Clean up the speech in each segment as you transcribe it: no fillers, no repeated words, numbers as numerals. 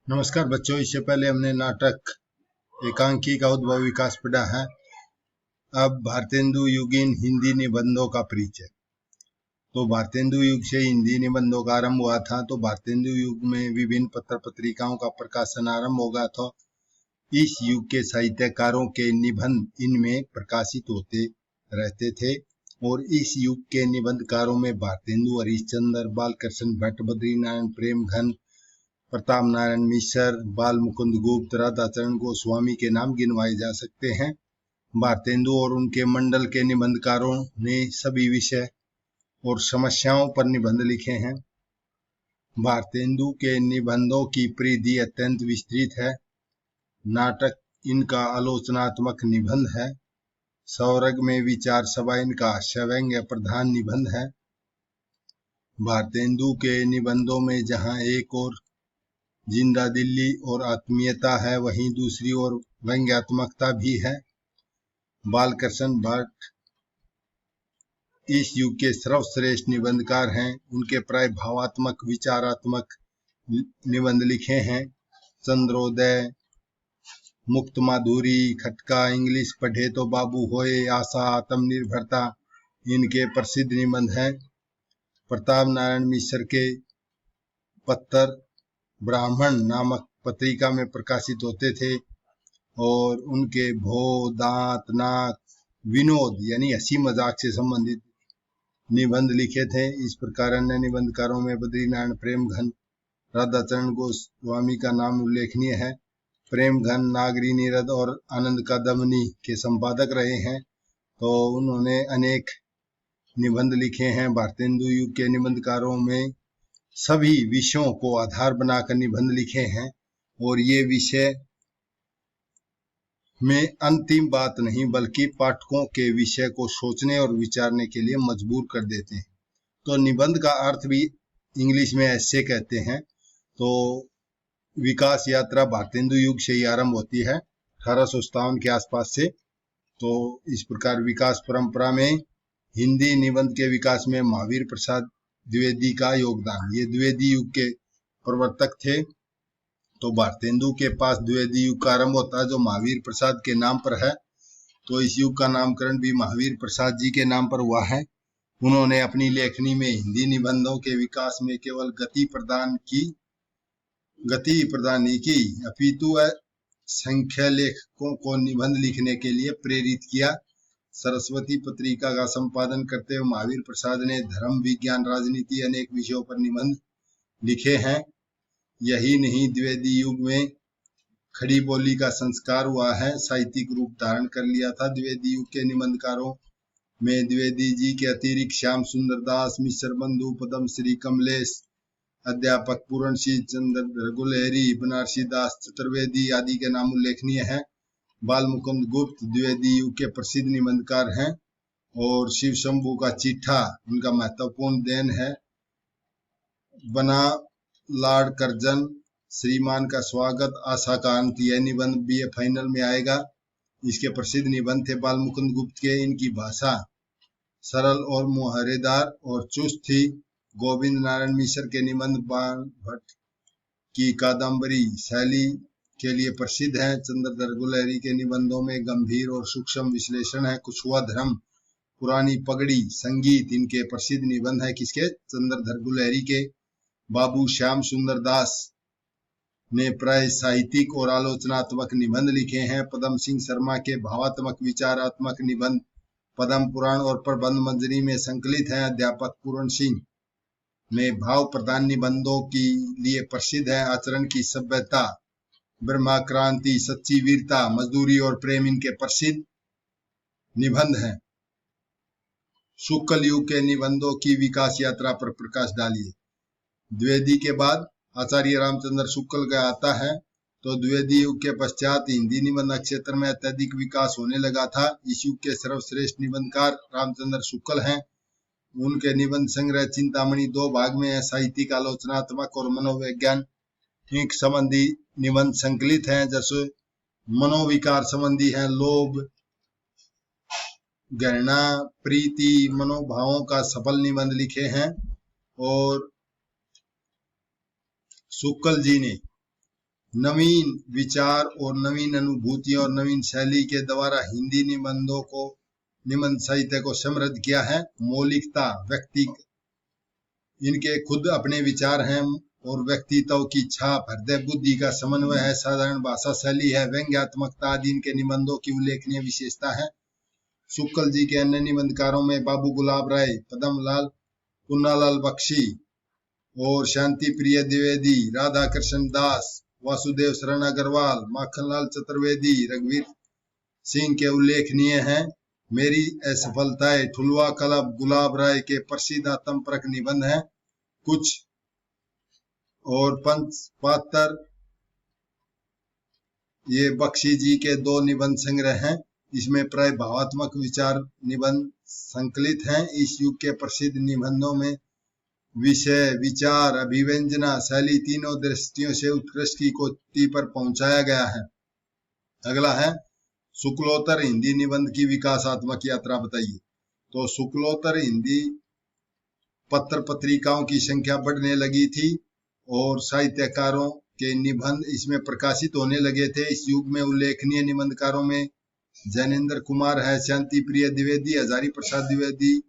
नमस्कार बच्चों, इससे पहले हमने नाटक एकांकी का उद्भव विकास पढ़ा है। अब भारतेंदु युगीन हिंदी निबंधों का परिचय। तो भारतेंदु युग से हिंदी निबंधों का आरंभ हुआ था। तो भारतेंदु युग में विभिन्न पत्र पत्रिकाओं का प्रकाशन आरंभ हो गया था। इस युग के साहित्यकारों के निबंध इनमें प्रकाशित होते रहते थे और इस युग के निबंधकारों में भारतेंदु हरिश्चंद्र, बालकृष्ण भट्ट, बद्रीनारायण प्रेमघन, प्रताप नारायण मिश्र, बाल मुकुंद गुप्त, राधाचरण गोस्वामी के नाम गिनवाए जा सकते हैं। भारतेंदु और उनके मंडल के निबंधकारों ने सभी विषय और समस्याओं पर निबंध लिखे हैं। भारतेंदु के निबंधों की परिधि अत्यंत विस्तृत है। नाटक इनका आलोचनात्मक निबंध है। सौरग में विचार सभा इनका शव्यंग्य प्रधान निबंध है। भारतेंदु के निबंधों में जहां एक और जिंदा दिल्ली और आत्मीयता है, वहीं दूसरी ओर व्यंग्यात्मकता भी है। बालकृष्ण भट्ट इस युग के सर्वश्रेष्ठ निबंधकार हैं। उनके प्राय भावात्मक विचारात्मक निबंध लिखे हैं। चंद्रोदय, मुक्त माधुरी, खटका, इंग्लिश पढ़े तो बाबू होए, आशा, आत्मनिर्भरता इनके प्रसिद्ध निबंध हैं। प्रताप नारायण मिश्र के पत्र ब्राह्मण नामक पत्रिका में प्रकाशित होते थे और उनके भो, दांत, नाक, विनोद यानी हंसी मजाक से संबंधित निबंध लिखे थे। इस प्रकार अन्य निबंधकारों में बद्रीनारायण प्रेमघन, राधाचरण गोस्वामी का नाम उल्लेखनीय है। प्रेमघन नागरी नीरद और आनंद का दमनी के संपादक रहे हैं, तो उन्होंने अनेक निबंध लिखे हैं। भारतेंदु युग के निबंधकारों में सभी विषयों को आधार बनाकर निबंध लिखे हैं और ये विषय में अंतिम बात नहीं बल्कि पाठकों के विषय को सोचने और विचारने के लिए मजबूर कर देते हैं। तो निबंध का अर्थ भी इंग्लिश में ऐसे कहते हैं। तो विकास यात्रा भारतेंदु युग से ही आरंभ होती है, 1857 के आसपास से। तो इस प्रकार विकास परंपरा में हिंदी निबंध के विकास में महावीर प्रसाद द्विवेदी का योगदान, ये द्विवेदी युग के प्रवर्तक थे। तो भारतेंदु के पास द्विवेदी युग का आरंभ होता है जो महावीर प्रसाद के नाम पर है। तो इस युग का नामकरण भी महावीर प्रसाद जी के नाम पर हुआ है। उन्होंने अपनी लेखनी में हिंदी निबंधों के विकास में केवल गति प्रदान नहीं की, अपितु संख्या लेखकों को निबंध लिखने के लिए प्रेरित किया। सरस्वती पत्रिका का संपादन करते हुए महावीर प्रसाद ने धर्म, विज्ञान, राजनीति अनेक विषयों पर निबंध लिखे हैं। यही नहीं, द्विवेदी युग में खड़ी बोली का संस्कार हुआ है, साहित्यिक रूप धारण कर लिया था। द्विवेदी युग के निबंधकारों में द्विवेदी जी के अतिरिक्त श्याम सुंदर दास, मिश्र बंधु, पद्म श्री कमलेश, अध्यापक पूरण सिंह, चंद्र गुलेरी, बनारसी दास चतुर्वेदी आदि के नाम उल्लेखनीय है। बाल मुकुंद गुप्त द्विवेदी युग के प्रसिद्ध निबंधकार हैं और शिव शंभू का चिट्ठा उनका महत्वपूर्ण देन है। बना लार्ड कर्जन, श्रीमान का स्वागत, आशा का अंत, यह निबंध BA फाइनल में आएगा। इसके प्रसिद्ध निबंध थे बाल मुकुंद गुप्त के। इनकी भाषा सरल और मुहावरेदार और चुस्त थी। गोविंद नारायण मिश्र के निबंध भट्ट की कादम्बरी शैली के लिए प्रसिद्ध है। चंद्रधर गुलेरी के निबंधों में गंभीर और सूक्ष्म विश्लेषण है। कुछुआ धर्म, पुरानी पगड़ी, संगीत इनके प्रसिद्ध निबंध है। किसके? चंद्रधर गुलेरी के। बाबू श्याम सुंदर दास ने प्राय साहित्यिक और आलोचनात्मक निबंध लिखे हैं। पद्म सिंह शर्मा के भावात्मक विचारात्मक निबंध पद्म पुराण और प्रबंध मंजरी में संकलित हैं। अध्यापक पूरण सिंह में भाव प्रधान निबंधों के लिए प्रसिद्ध है। आचरण की सभ्यता, ब्रह्मा क्रांति, सच्ची वीरता, मजदूरी और प्रेम इनके प्रसिद्ध निबंध हैं। शुक्ल युग के निबंधों की विकास यात्रा पर प्रकाश डालिए। द्विवेदी के बाद आचार्य रामचंद्र शुक्ल का आता है। तो द्विवेदी युग के पश्चात हिंदी निबंध क्षेत्र में अत्यधिक विकास होने लगा था। इस युग के सर्वश्रेष्ठ निबंधकार रामचंद्र शुक्ल हैं। उनके निबंध संग्रह चिंतामणि 2 भाग में है। साहित्यिक, आलोचनात्मक और मनोवैज्ञानिक संबंधी निबंध संकलित हैं। जैसे मनोविकार संबंधी है, लोभ, घृणा, प्रीति, मनोभावों का सफल निबंध लिखे हैं। और शुक्ल जी ने नवीन विचार और नवीन अनुभूतियों और नवीन शैली के द्वारा हिंदी निबंध साहित्य को समृद्ध किया है। मौलिकता, व्यक्ति इनके खुद अपने विचार हैं और व्यक्तित्व की छाप, हृदय बुद्धि का समन्वय है, साधारण भाषा शैली है, व्यंग्यात्मकता आदि इनके निबंधों की उल्लेखनीय विशेषता है। शुक्ल जी के अन्य निबंधकारों में बाबू गुलाब राय, पद्मलाल, पुन्नालाल बख्शी और शांति प्रिय द्विवेदी, राधा कृष्ण दास, वासुदेव शरण अग्रवाल, माखनलाल चतुर्वेदी, रघुवीर सिंह के उल्लेखनीय हैं। मेरी असफलताएं, ठुलवा कलब, गुलाब राय के प्रसिद्ध आत्मपरक निबंध हैं कुछ, और पंच पातर ये बख्शी जी के 2 निबंध संग्रह हैं। इसमें प्राय भावात्मक विचार निबंध संकलित हैं। इस युग के प्रसिद्ध निबंधों में विषय, विचार, अभिव्यंजना, शैली तीनों दृष्टियों से उत्कृष्ट की कोटि पर पहुंचाया गया है। अगला है शुक्लोत्तर हिंदी निबंध की विकासात्मक यात्रा बताइए। तो शुक्लोत्तर हिंदी पत्र पत्रिकाओं की संख्या बढ़ने लगी थी और साहित्यकारों के निबंध इसमें प्रकाशित होने लगे थे। इस युग में उल्लेखनीय निबंधकारों में जैनेन्द्र कुमार है, शांति प्रिय द्विवेदी, हजारी प्रसाद द्विवेदी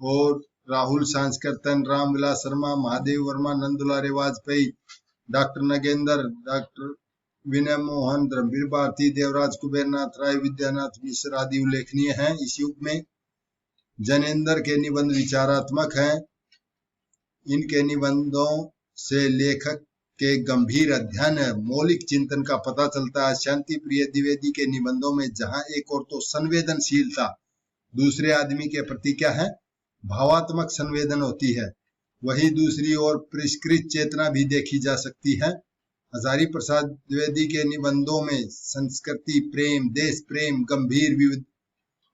और राहुल सांस्कृतन, रामविलास शर्मा, महादेव वर्मा, नंदुलारे वाजपेयी, डॉक्टर नगेंद्र, डॉक्टर विनय मोहन, धर्मवीर भारती, देवराज कुबेरनाथ राय, विद्यानाथ मिश्र आदि उल्लेखनीय हैं। इस युग में जैनेन्द्र के निबंध विचारात्मक हैं। इनके निबंधों से लेखक के गंभीर अध्ययन, मौलिक चिंतन का पता चलता है। शांति प्रिय द्विवेदी के निबंधों में जहां एक और तो संवेदनशीलता, दूसरे आदमी के प्रति क्या है, भावात्मक संवेदन होती है, वही दूसरी ओर परिष्कृत चेतना भी देखी जा सकती है। हजारी प्रसाद द्विवेदी के निबंधों में संस्कृति प्रेम, देश प्रेम, गंभीर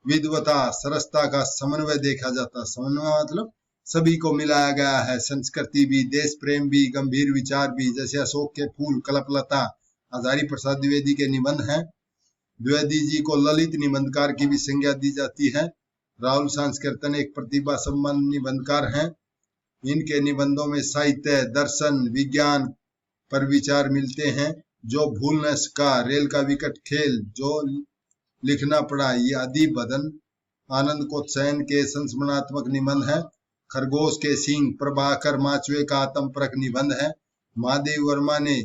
विद्वता, सरसता का समन्वय देखा जाता है। समन्वय मतलब सभी को मिलाया गया है, संस्कृति भी, देश प्रेम भी, गंभीर विचार भी। जैसे अशोक के फूल, कल्पलता हजारी प्रसाद द्विवेदी के निबंध हैं। द्विवेदी जी को ललित निबंधकार की भी संज्ञा दी जाती है। राहुल सांस्कृतन एक प्रतिभा संपन्न निबंधकार हैं। इनके निबंधों में साहित्य, दर्शन, विज्ञान पर विचार मिलते हैं। जो भूल न सका, रेल का विकट खेल, जो लिखना पड़ा, ये आदि बदन आनंद को चैन के संस्मरणात्मक निबंध है। खरगोश के सिंह, प्रभाकर माचवे का आत्मपरक निबंध है। महादेव वर्मा ने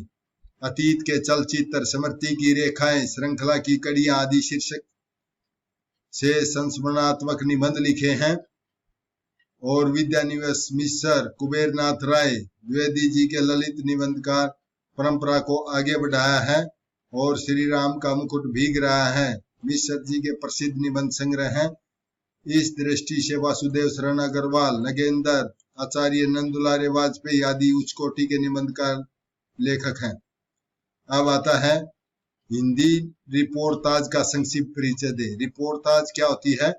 अतीत के चलचित्र, स्मृति की रेखाएं, श्रृंखला की कड़ियां आदि शीर्षक से संस्मरणात्मक निबंध लिखे हैं। और विद्यानिवास मिश्र, कुबेरनाथ राय द्विवेदी जी के ललित निबंधकार परंपरा को आगे बढ़ाया है और श्री राम का मुकुट भीग रहा है मिश्र जी के प्रसिद्ध निबंध संग्रह हैं। इस दृष्टि से वासुदेव शरण अग्रवाल, नगेंद्र, आचार्य नंदुलारे वाजपेयी आदि उच्च कोटि के निबंधकार लेखक हैं। अब आता है हिंदी रिपोर्टाज का संक्षिप्त परिचय दे। रिपोर्टाज क्या होती है?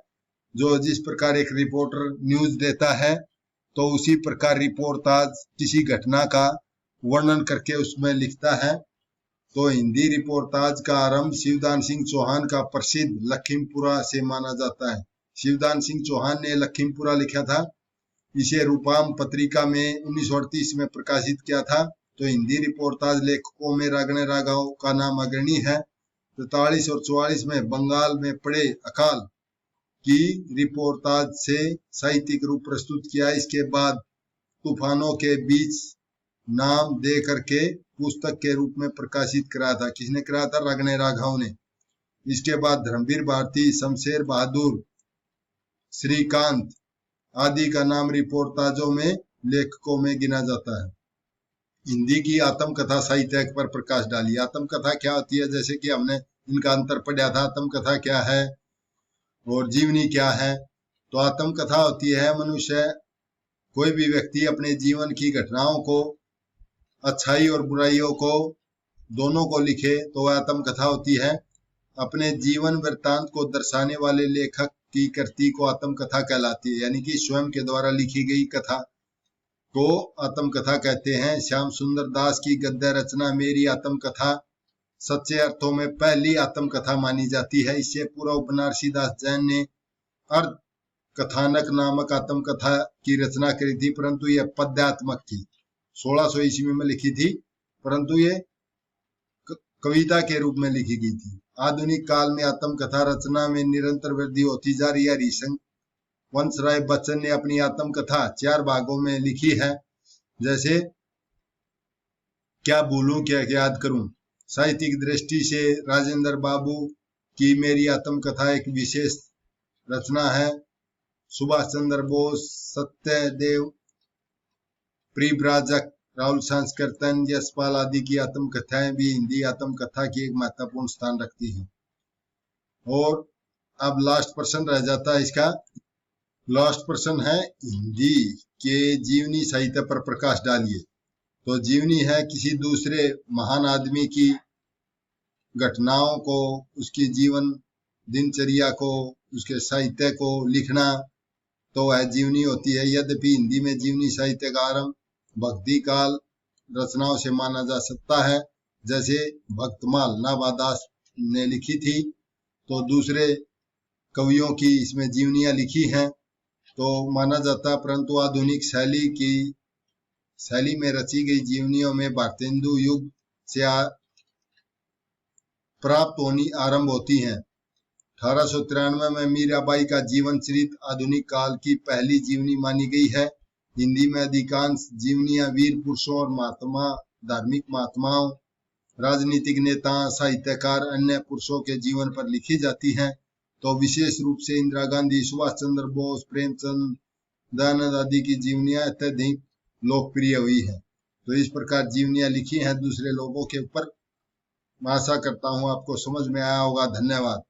जो जिस प्रकार एक रिपोर्टर न्यूज देता है तो उसी प्रकार रिपोर्टाज किसी घटना का वर्णन करके उसमें लिखता है। तो हिंदी रिपोर्टाज का आरंभ शिवदान सिंह चौहान का प्रसिद्ध लखीमपुरा से माना जाता है। शिवदान सिंह चौहान ने लखीमपुरा लिखा था। इसे रूपाम पत्रिका में 1938 में प्रकाशित किया था। तो हिंदी रिपोर्टाज लेखकों में रागणे राघव का नाम अग्रणी है। 43 और 44 में बंगाल में पड़े अकाल की रिपोर्टाज से साहित्यिक रूप प्रस्तुत किया। इसके बाद तूफानों के बीच नाम दे करके पुस्तक के रूप में प्रकाशित करा था। किसने कराया था? रागणे राघव ने। इसके बाद धर्मवीर भारती, शमशेर बहादुर, श्रीकांत आदि का नाम रिपोर्टाजों में लेखकों में गिना जाता है। हिंदी की आत्मकथा साहित्य पर प्रकाश डाली। आत्मकथा क्या होती है? जैसे कि हमने इनका अंतर पढ़ा था, आत्मकथा क्या है और जीवनी क्या है। तो आत्मकथा होती है मनुष्य, कोई भी व्यक्ति अपने जीवन की घटनाओं को, अच्छाई और बुराइयों को दोनों को लिखे तो वह आत्मकथा होती है। अपने जीवन वृत्तांत को दर्शाने वाले लेखक की कृति को आत्मकथा कहलाती है, यानी कि स्वयं के द्वारा लिखी गई कथा को आत्मकथा कहते हैं। श्याम सुंदर दास की गद्य रचना मेरी आत्मकथा सच्चे अर्थों में पहली आत्मकथा मानी जाती है। इससे पूर्व बनारसी दास जैन ने अर्ध कथानक नामक आत्मकथा की रचना करी थी, परंतु यह पद्यात्मक थी। 1600 ईस्वी में लिखी थी, परंतु ये कविता के रूप में लिखी गई थी। आधुनिक काल में आत्मकथा रचना में निरंतर वृद्धि होती जा रही है। हरिवंश राय बच्चन ने अपनी आत्मकथा 4 भागों में लिखी है, जैसे क्या भूलूं क्या याद करूं। साहित्यिक दृष्टि से राजेंद्र बाबू की मेरी आत्मकथा एक विशेष रचना है। सुभाष चंद्र बोस, सत्यदेव, परिव्राजक, राहुल सांस्कृतन, यशपाल आदि की आत्मकथाएं भी हिंदी आत्मकथा की एक महत्वपूर्ण स्थान रखती हैं। और अब लास्ट प्रश्न रह जाता है इसका। लास्ट प्रश्न है, हिंदी के जीवनी साहित्य पर प्रकाश डालिए। तो जीवनी है किसी दूसरे महान आदमी की घटनाओं को, उसकी जीवन दिनचर्या को, उसके साहित्य को लिखना, तो वह जीवनी होती है। यद्यपि हिंदी में जीवनी साहित्य का आरंभ भक्ति काल रचनाओं से माना जा सकता है, जैसे भक्तमाल नाभादास ने लिखी थी, तो दूसरे कवियों की इसमें जीवनियां लिखी हैं तो माना जाता है। परंतु आधुनिक शैली में रची गई जीवनियों में भारतेंदु युग से प्राप्त होनी आरंभ होती हैं। 1893 में मीराबाई का जीवन चरित आधुनिक काल की पहली जीवनी मानी गई है। हिंदी में अधिकांश जीवनियां वीर पुरुषों और धार्मिक महात्माओं, राजनीतिक नेता, साहित्यकार, अन्य पुरुषों के जीवन पर लिखी जाती हैं। तो विशेष रूप से इंदिरा गांधी, सुभाष चंद्र बोस, प्रेमचंद, दयानंद आदि की जीवनियां अत्यधिक लोकप्रिय हुई है। तो इस प्रकार जीवनियां लिखी हैं दूसरे लोगों के ऊपर। मैं आशा करता हूं आपको समझ में आया होगा। धन्यवाद।